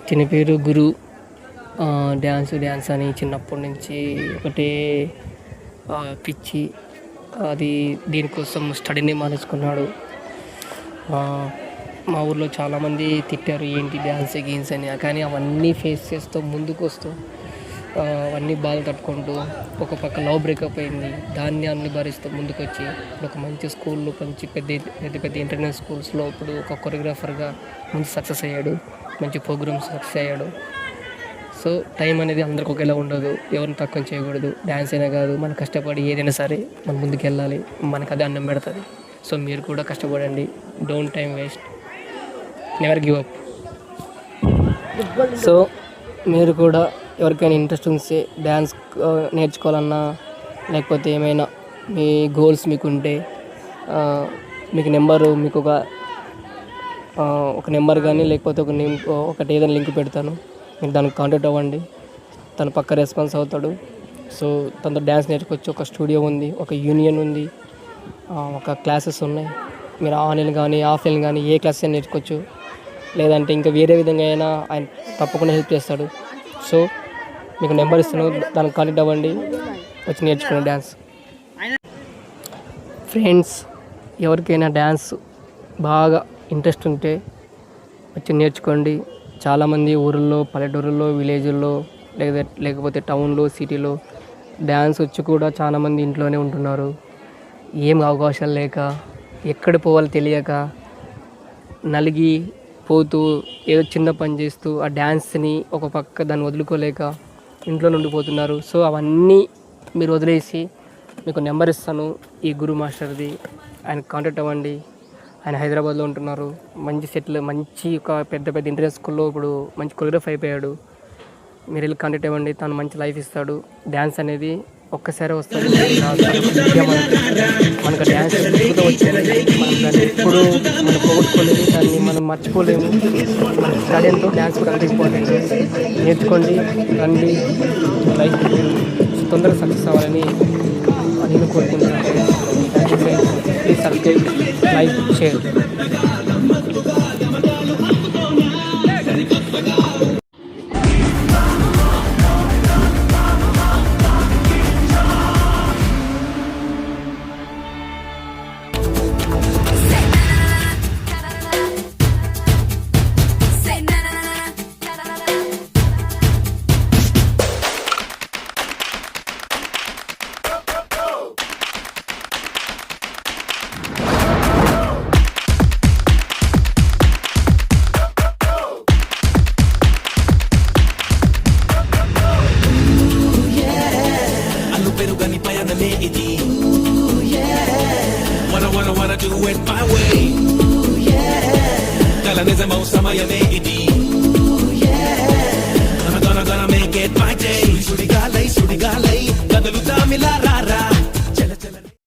తిని పేరు గురు. డ్యాన్స్ అని చిన్నప్పటి నుంచి ఒకటే పిచ్చి. అది దీనికోసం స్టడీని మానేసుకున్నాడు. మా ఊర్లో చాలామంది తిట్టారు, ఏంటి డ్యాన్స్ గేమ్స్ అని. కానీ అవన్నీ ఫేస్ చేస్తూ ముందుకు వస్తూ అవన్నీ బాధలు తట్టుకుంటూ ఒక పక్క లవ్ బ్రేకప్ అయింది, దాన్ని అన్ని భరిస్తూ ముందుకు వచ్చి ఇప్పుడు ఒక మంచి స్కూల్లో మంచి పెద్ద ఇంటర్నేషనల్ స్కూల్స్లో ఇప్పుడు ఒక కొరియోగ్రాఫర్గా మంచి సక్సెస్ అయ్యాడు, మంచి ప్రోగ్రామ్స్ సక్సెస్ అయ్యాడు. సో టైం అనేది అందరికి ఒకేలా ఉండదు, ఎవరిని తక్కువ చేయకూడదు. డ్యాన్స్ అయినా కాదు, మనం కష్టపడి ఏదైనా సరే మనం ముందుకు వెళ్ళాలి, మనకు అదే అన్నం పెడుతుంది. సో మీరు కూడా కష్టపడండి, don't time waste, never give up. So మీరు కూడా ఎవరికైనా ఇంట్రెస్ట్ ఉంటే డ్యాన్స్ నేర్చుకోవాలన్నా, లేకపోతే ఏమైనా మీ గోల్స్ మీకు ఉంటే మీకు నెంబరు, మీకు ఒక నెంబర్ కానీ లేకపోతే ఒకటి ఏదైనా లింక్ పెడతాను, మీరు దానికి కాంటాక్ట్ అవ్వండి, తను పక్క రెస్పాన్స్ అవుతాడు. సో తనతో డ్యాన్స్ నేర్చుకోవచ్చు. ఒక స్టూడియో ఉంది, ఒక యూనియన్ ఉంది, ఒక క్లాసెస్ ఉన్నాయి. మీరు ఆన్లైన్ కానీ ఆఫ్లైన్ కానీ ఏ క్లాసెస్ అయినా నేర్చుకోవచ్చు. లేదంటే ఇంకా వేరే విధంగా అయినా ఆయన తప్పకుండా హెల్ప్ చేస్తాడు. సో మీకు నెంబర్ ఇస్తాను, దానికి కాంటాక్ట్ అవ్వండి, వచ్చి నేర్చుకోండి డ్యాన్స్. ఫ్రెండ్స్, ఎవరికైనా డ్యాన్స్ బాగా ఇంట్రెస్ట్ ఉంటే వచ్చి నేర్చుకోండి. చాలామంది ఊళ్ళల్లో, పల్లెటూరుల్లో, విలేజుల్లో లేకపోతే టౌన్లో, సిటీలో డ్యాన్స్ వచ్చి కూడా చాలామంది ఇంట్లోనే ఉంటున్నారు. ఏం అవకాశాలు లేక, ఎక్కడ పోవాలో తెలియక, నలిగి పోతూ ఏదో చిన్న పని చేస్తూ ఆ డ్యాన్స్ని ఒక పక్క దాన్ని వదులుకోలేక ఇంట్లో ఉండిపోతున్నారు. సో అవన్నీ మీరు వదిలేసి మీకు నెంబర్ ఇస్తాను, ఈ గురు మాస్టర్ది, ఆయన కాంటాక్ట్ అవ్వండి. ఆయన హైదరాబాద్లో ఉంటున్నారు, మంచి మంచి ఒక పెద్ద ఇంటర్నేషనల్ స్కూల్లో ఇప్పుడు మంచి కొరియోగ్రాఫర్ అయిపోయాడు. మీరు వెళ్ళి కాంటాక్ట్ అవ్వండి, తను మంచి లైఫ్ ఇస్తాడు. డ్యాన్స్ అనేది ఒక్కసారి వస్తుంది, మనకు డ్యాన్స్ ఎప్పుడు వచ్చేది, మనం దాన్ని ఎప్పుడు మనం పోగొట్టుకోలేము, దాన్ని మనం మర్చిపోలేము. మన స్టడీతో డ్యాన్స్ కూడా అంత ఇంపార్టెంట్. నేర్చుకోండి, రండి, లైఫ్ తొందరగా సక్సెస్ అవ్వాలని నేను కోరుకుంటున్నాను. Please subscribe, like, share. Wanna do it my way. Kala nizamo samaya me iti.